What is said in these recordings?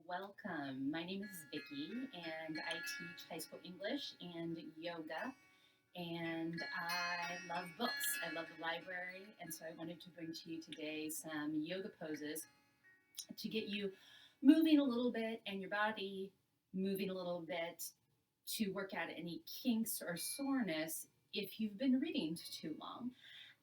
Welcome. My name is Vicky, and I teach high school English and yoga. And I love books. I love the library, and so I wanted to bring to you today some yoga poses to get you moving a little bit and your body moving a little bit to work out any kinks or soreness if you've been reading too long.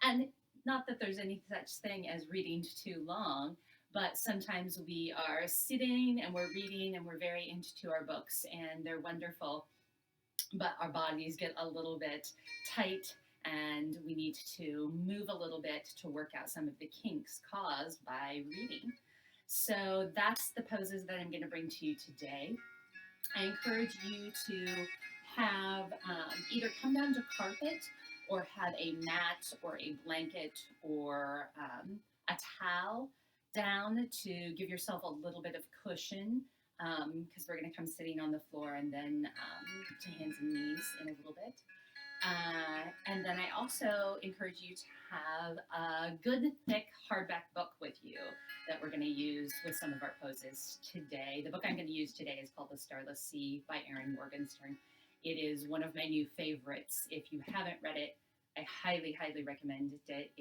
And not that there's any such thing as reading too long, but sometimes we are sitting and we're reading and we're very into our books and they're wonderful, but our bodies get a little bit tight and we need to move a little bit to work out some of the kinks caused by reading. So that's the poses that I'm going to bring to you today. I encourage you to have either come down to carpet or have a mat or a blanket or a towel down to give yourself a little bit of cushion because we're going to come sitting on the floor and then to hands and knees in a little bit. And then I also encourage you to have a good, thick hardback book with you that we're going to use with some of our poses today. The book I'm going to use today is called The Starless Sea by Erin Morgenstern. It is one of my new favorites. If you haven't read it, I highly, highly recommend it.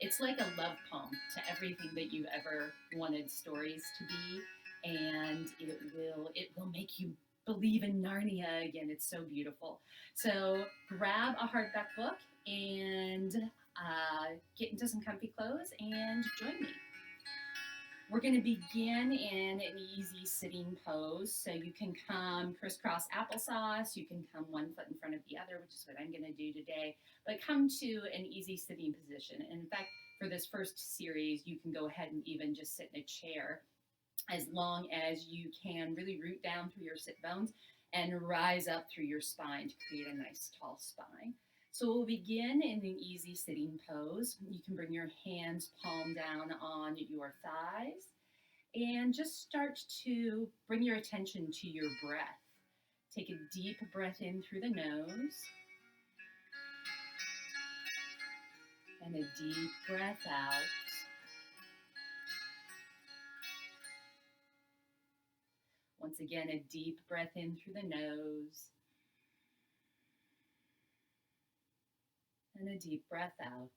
It's like a love poem to everything that you've ever wanted stories to be, and it will make you believe in Narnia again. It's so beautiful. So grab a hardback book and get into some comfy clothes and join me. We're going to begin in an easy sitting pose. So you can come crisscross applesauce. You can come one foot in front of the other, which is what I'm going to do today. But come to an easy sitting position. And in fact, for this first series, you can go ahead and even just sit in a chair as long as you can really root down through your sit bones and rise up through your spine to create a nice tall spine. So we'll begin in an easy sitting pose. You can bring your hands palm down on your thighs and just start to bring your attention to your breath. Take a deep breath in through the nose and a deep breath out. Once again, a deep breath in through the nose and a deep breath out.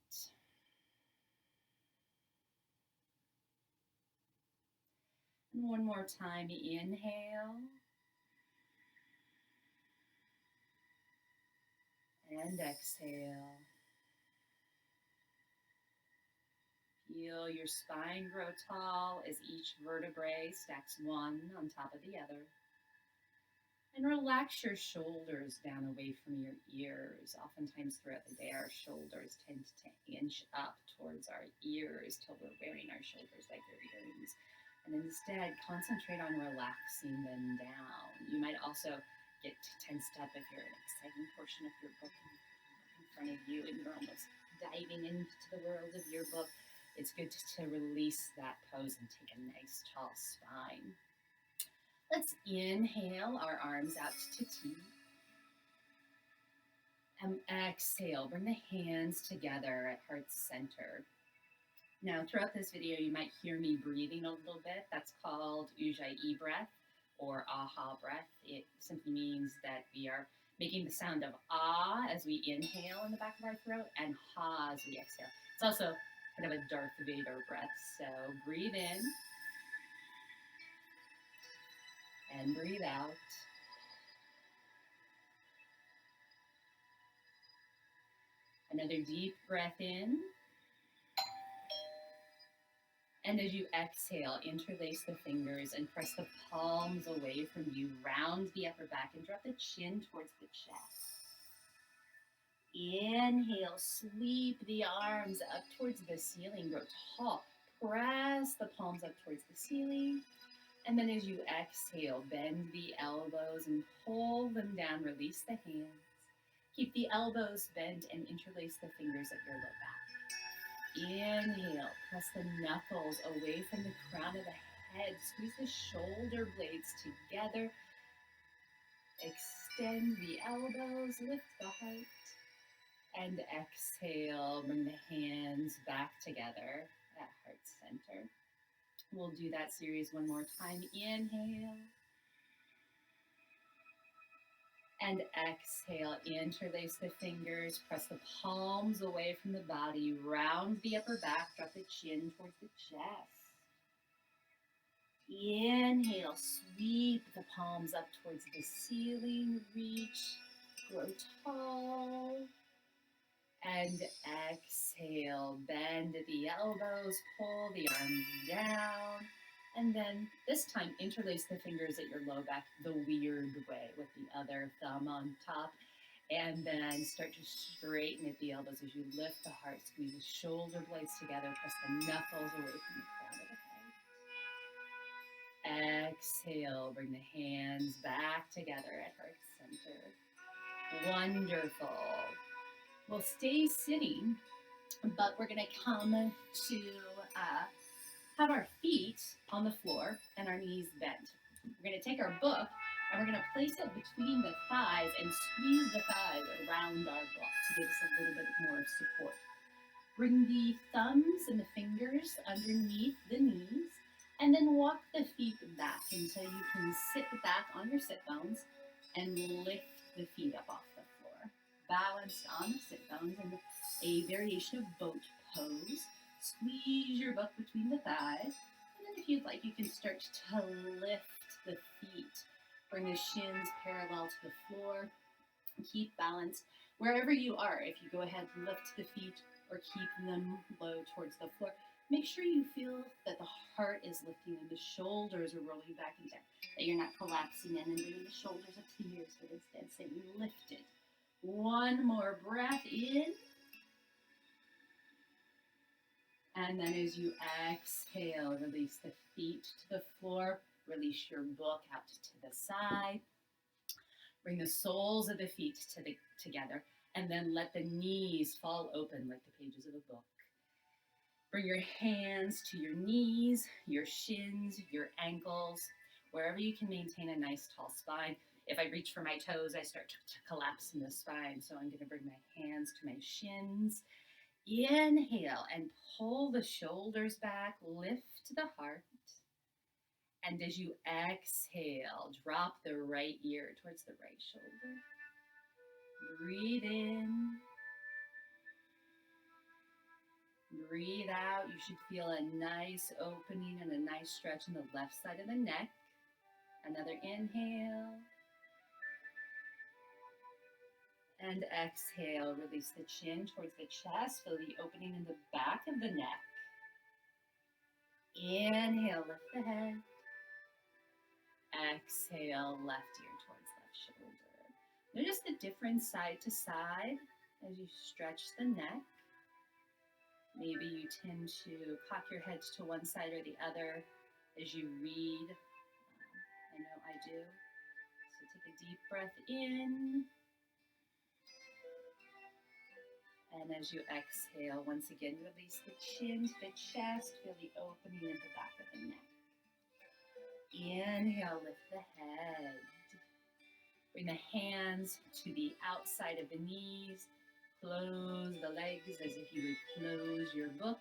And one more time, inhale and exhale. Feel your spine grow tall as each vertebrae stacks one on top of the other. And relax your shoulders down away from your ears. Oftentimes throughout the day, our shoulders tend to inch up towards our ears till we're wearing our shoulders like they're earrings. And instead, concentrate on relaxing them down. You might also get tensed up if you're in an exciting portion of your book and in front of you and you're almost diving into the world of your book. It's good to release that pose and take a nice tall spine. Let's inhale our arms out to T. And exhale, bring the hands together at heart center. Now, throughout this video, you might hear me breathing a little bit. That's called Ujjayi breath or aha breath. It simply means that we are making the sound of ah as we inhale in the back of our throat and ha as we exhale. It's also kind of a Darth Vader breath. So breathe in and breathe out. Another deep breath in. And as you exhale, interlace the fingers and press the palms away from you. Round the upper back and drop the chin towards the chest. Inhale, sweep the arms up towards the ceiling. Grow tall. Press the palms up towards the ceiling. And then as you exhale, bend the elbows and pull them down. Release the hands. Keep the elbows bent and interlace the fingers at your low back. Inhale, press the knuckles away from the crown of the head. Squeeze the shoulder blades together. Extend the elbows, lift the heart. And exhale, bring the hands back together at heart center. We'll do that series one more time. Inhale and exhale. Interlace the fingers, press the palms away from the body, round the upper back, drop the chin towards the chest. Inhale, sweep the palms up towards the ceiling, reach, grow tall. And exhale, bend the elbows, pull the arms down. And then this time, interlace the fingers at your low back the weird way with the other thumb on top. And then start to straighten at the elbows as you lift the heart, squeeze the shoulder blades together, press the knuckles away from the crown of the head. Exhale, bring the hands back together at heart center. Wonderful. We'll stay sitting, but we're going to come to have our feet on the floor and our knees bent. We're going to take our book and we're going to place it between the thighs and squeeze the thighs around our book to give us a little bit more support. Bring the thumbs and the fingers underneath the knees and then walk the feet back until you can sit back on your sit bones and lift the feet up off the floor. Balanced on the sit bones in a variation of boat pose. Squeeze your book between the thighs. And then if you'd like, you can start to lift the feet. Bring the shins parallel to the floor. Keep balance wherever you are. If you go ahead and lift the feet or keep them low towards the floor, make sure you feel that the heart is lifting and the shoulders are rolling back and down. That you're not collapsing in and bringing the shoulders up to the ears, but instead staying lifted. One more breath in. And then as you exhale, release the feet to the floor. Release your book out to the side. Bring the soles of the feet together. And then let the knees fall open like the pages of a book. Bring your hands to your knees, your shins, your ankles, wherever you can maintain a nice tall spine. If I reach for my toes, I start to collapse in the spine. So I'm going to bring my hands to my shins. Inhale and pull the shoulders back, lift the heart. And as you exhale, drop the right ear towards the right shoulder. Breathe in. Breathe out. You should feel a nice opening and a nice stretch in the left side of the neck. Another inhale. And exhale, release the chin towards the chest. Feel the opening in the back of the neck. Inhale, lift the head. Exhale, left ear towards left shoulder. Notice the difference side to side as you stretch the neck. Maybe you tend to cock your head to one side or the other as you read. I know I do. So take a deep breath in. And as you exhale, once again, release the chin to the chest. Feel the opening in the back of the neck. Inhale, lift the head. Bring the hands to the outside of the knees. Close the legs as if you would close your book.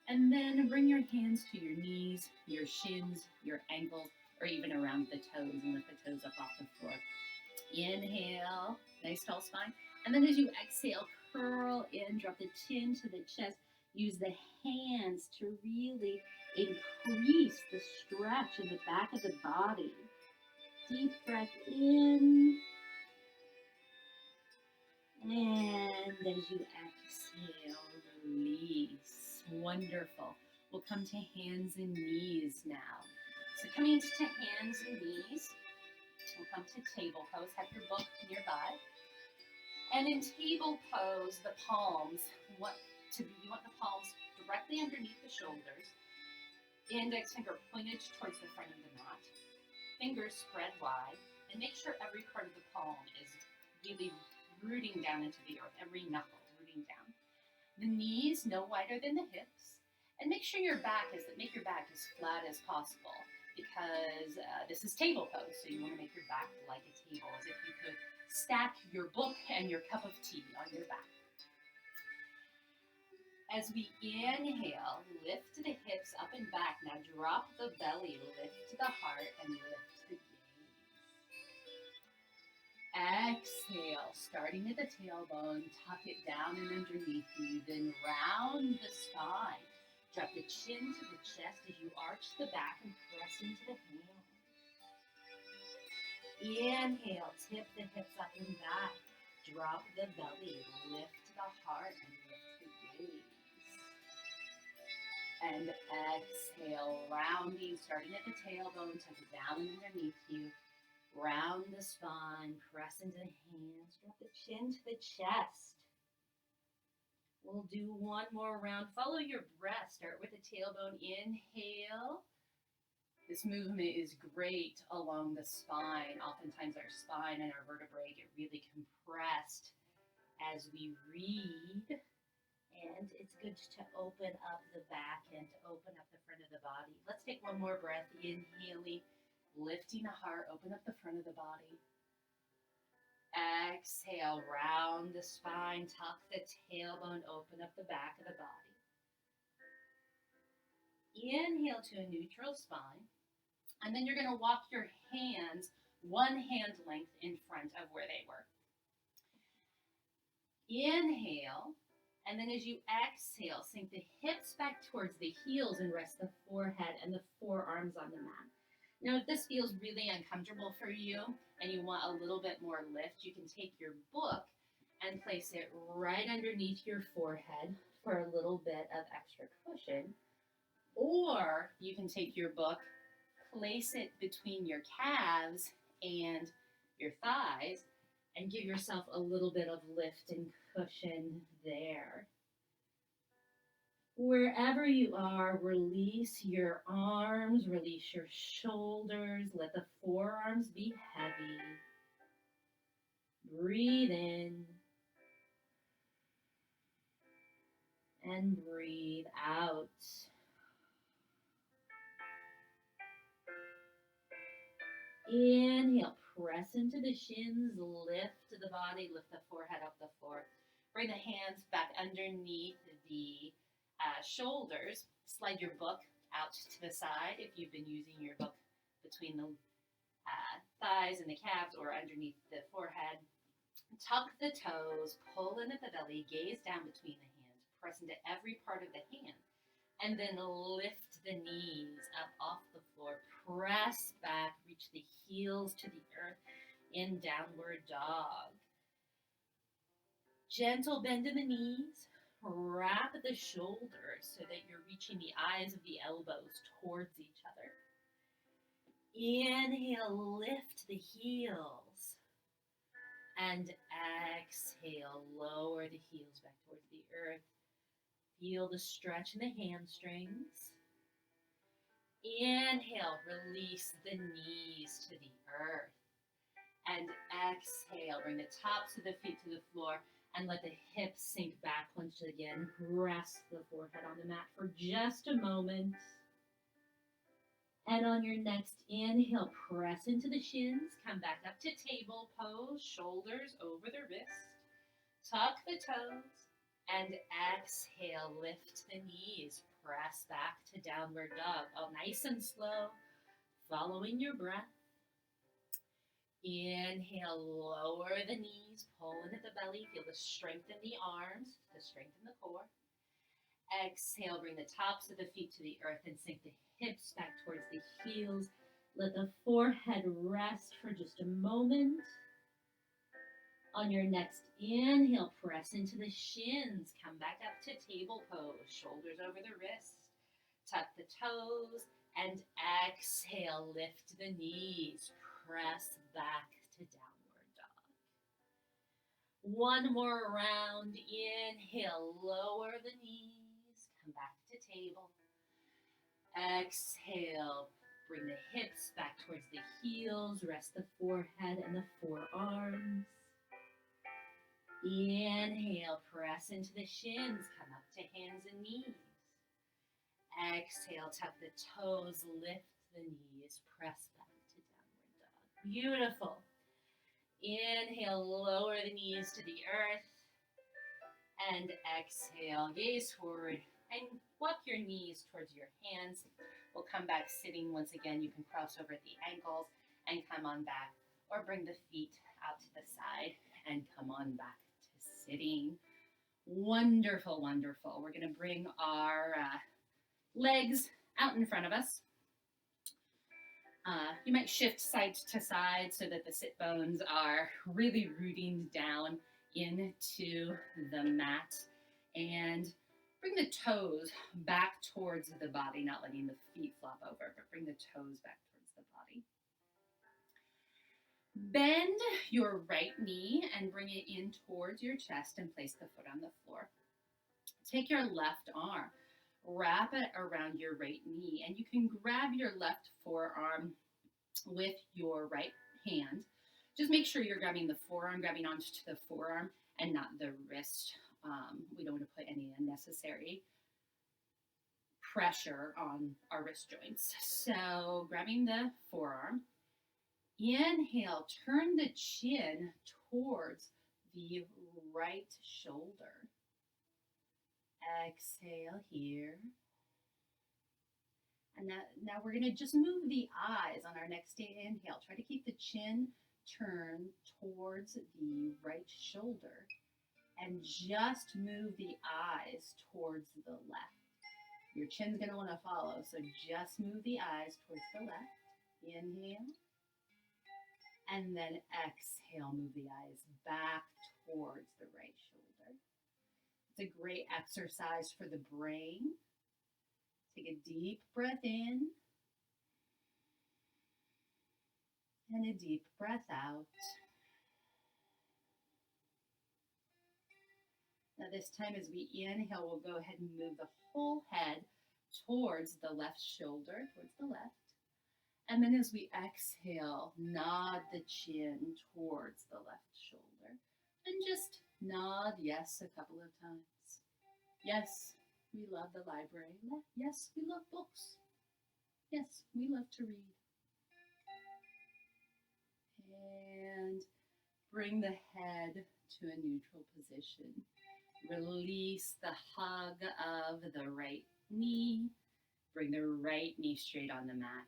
And then bring your hands to your knees, your shins, your ankles, or even around the toes and lift the toes up off the floor. Inhale, nice tall spine. And then as you exhale, curl in, drop the chin to the chest. Use the hands to really increase the stretch in the back of the body. Deep breath in. And as you exhale, release. Wonderful. We'll come to hands and knees now. So coming to hands and knees, we'll come to table pose. Have your book nearby. And in table pose, the palms, you want the palms directly underneath the shoulders. Index finger pointed towards the front of the mat. Fingers spread wide. And make sure every part of the palm is really rooting down into the earth. Every knuckle rooting down. The knees no wider than the hips. And make sure make your back as flat as possible. Because this is table pose, so you want to make your back like a table, as if you could stack your book and your cup of tea on your back. As we inhale, lift the hips up and back. Now drop the belly, lift the heart, and lift the gaze. Exhale, starting at the tailbone, tuck it down and underneath you, then round the spine. Drop the chin to the chest as you arch the back and press into the hands. Inhale, tip the hips up and back. Drop the belly, lift the heart, and lift the gaze. And exhale, rounding, starting at the tailbone, tuck it down and underneath you. Round the spine, press into the hands, drop the chin to the chest. We'll do one more round. Follow your breath. Start with the tailbone. Inhale. This movement is great along the spine. Oftentimes our spine and our vertebrae get really compressed as we read. And it's good to open up the back and to open up the front of the body. Let's take one more breath. Inhaling, lifting the heart, open up the front of the body. Exhale, round the spine, tuck the tailbone, open up the back of the body. Inhale to a neutral spine. And then you're going to walk your hands one hand length in front of where they were. Inhale. And then as you exhale, sink the hips back towards the heels and rest the forehead and the forearms on the mat. Now, if this feels really uncomfortable for you and you want a little bit more lift, you can take your book and place it right underneath your forehead for a little bit of extra cushion. Or you can take your book, place it between your calves and your thighs, and give yourself a little bit of lift and cushion there. Wherever you are, release your arms, release your shoulders, let the forearms be heavy. Breathe in and breathe out. Inhale, press into the shins, lift the body, lift the forehead up the floor. Bring the hands back underneath the shoulders. Slide your book out to the side if you've been using your book between the thighs and the calves or underneath the forehead. Tuck the toes, pull in at the belly, gaze down between the hands, press into every part of the hand, and then lift the knees up off the floor. Press back, reach the heels to the earth in downward dog. Gentle bend in the knees, wrap the shoulders so that you're reaching the eyes of the elbows towards each other. Inhale, lift the heels. And exhale, lower the heels back towards the earth. Feel the stretch in the hamstrings. Inhale, release the knees to the earth. And exhale, bring the tops of the feet to the floor and let the hips sink back once again. Rest the forehead on the mat for just a moment. And on your next inhale, press into the shins, come back up to table pose, shoulders over the wrist, tuck the toes, and exhale, lift the knees, press back to downward dog. Oh, nice and slow, following your breath. Inhale, lower the knees, pull in at the belly, feel the strength in the arms, the strength in the core. Exhale, bring the tops of the feet to the earth and sink the hips back towards the heels. Let the forehead rest for just a moment. On your next inhale, press into the shins. Come back up to table pose. Shoulders over the wrist. Tuck the toes. And exhale, lift the knees. Press back to downward dog. One more round. Inhale, lower the knees. Come back to table. Exhale, bring the hips back towards the heels, rest the forehead and the forearms. Inhale, press into the shins, come up to hands and knees. Exhale, tuck the toes, lift the knees, press back to downward dog. Beautiful. Inhale, lower the knees to the earth. And exhale, gaze forward and walk your knees towards your hands. We'll come back sitting once again. You can cross over at the ankles and come on back, or bring the feet out to the side and come on back to sitting. Wonderful, wonderful. We're going to bring our legs out in front of us. You might shift side to side so that the sit bones are really rooting down into the mat, and bring the toes back towards the body, not letting the feet flop over, but bring the toes back towards the body. Bend your right knee and bring it in towards your chest and place the foot on the floor. Take your left arm, wrap it around your right knee, and you can grab your left forearm with your right hand. Just make sure you're grabbing the forearm, grabbing onto the forearm and not the wrist. We don't want to put any unnecessary pressure on our wrist joints. So grabbing the forearm, inhale, turn the chin towards the right shoulder. Exhale here. And now we're going to just move the eyes on our next inhale. Try to keep the chin turned towards the right shoulder and just move the eyes towards the left. Your chin's going to want to follow, so just move the eyes towards the left. Inhale. And then exhale, move the eyes back towards the right shoulder. It's a great exercise for the brain. Take a deep breath in and a deep breath out. Now this time as we inhale, we'll go ahead and move the whole head towards the left shoulder, towards the left. And then as we exhale, nod the chin towards the left shoulder. And just nod yes a couple of times. Yes, we love the library. Yes, we love books. Yes, we love to read. And bring the head to a neutral position. Release the hug of the right knee. Bring the right knee straight on the mat.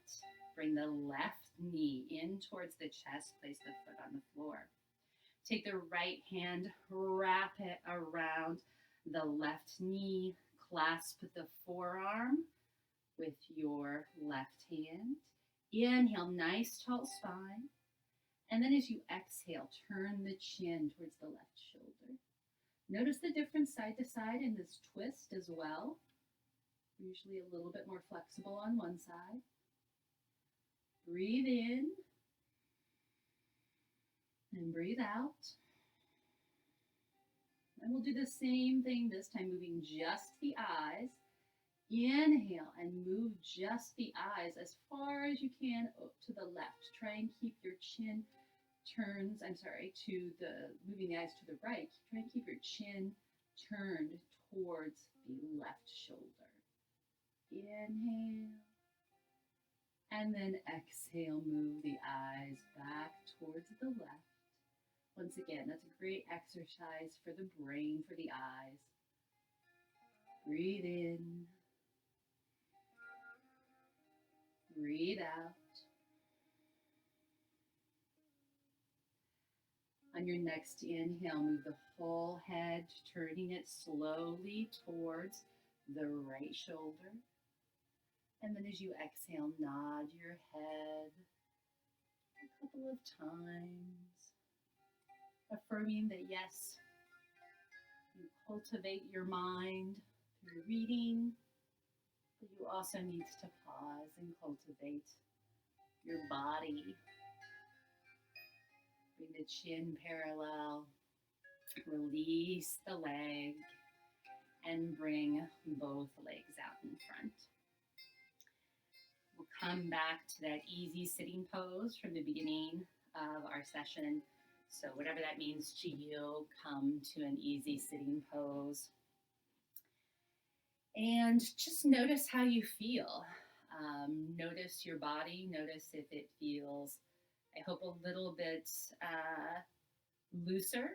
Bring the left knee in towards the chest. Place the foot on the floor. Take the right hand, wrap it around the left knee. Clasp the forearm with your left hand. Inhale, nice tall spine. And then as you exhale, turn the chin towards the left shoulder. Notice the difference side to side in this twist as well. Usually a little bit more flexible on one side. Breathe in and breathe out. And we'll do the same thing this time, moving just the eyes. Inhale and move just the eyes as far as you can to the left. Try and keep your chin moving the eyes to the right. Try and keep your chin turned towards the left shoulder. Inhale. And then exhale, move the eyes back towards the left. Once again, that's a great exercise for the brain, for the eyes. Breathe in. Breathe out. On your next inhale, move the whole head, turning it slowly towards the right shoulder. And then as you exhale, nod your head a couple of times, affirming that yes, you cultivate your mind through reading, but you also need to pause and cultivate your body. Bring the chin parallel, release the leg, and bring both legs out in front. We'll come back to that easy sitting pose from the beginning of our session. So whatever that means to you, come to an easy sitting pose. And just notice how you feel. Notice your body. Notice if it feels, I hope, a little bit looser.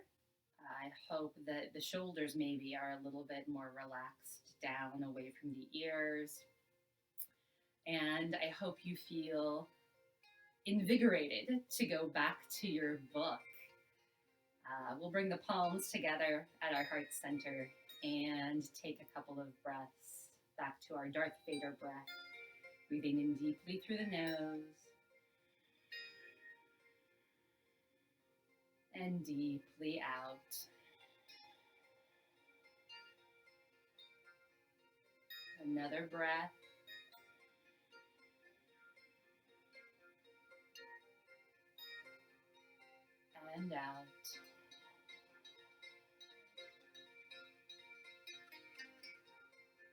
I hope that the shoulders maybe are a little bit more relaxed down away from the ears. And I hope you feel invigorated to go back to your book. We'll bring the palms together at our heart center and take a couple of breaths back to our Darth Vader breath. Breathing in deeply through the nose and deeply out. Another breath. And out.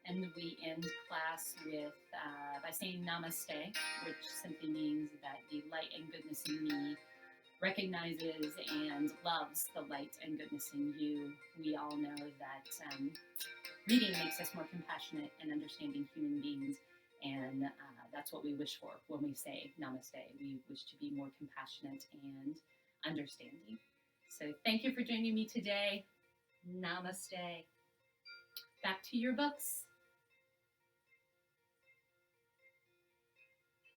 And we end class with by saying namaste, which simply means that the light and goodness in me recognizes and loves the light and goodness in you. We all know that reading makes us more compassionate and understanding human beings, and that's what we wish for when we say namaste. We wish to be more compassionate and understanding. So thank you for joining me today. Namaste. Back to your books.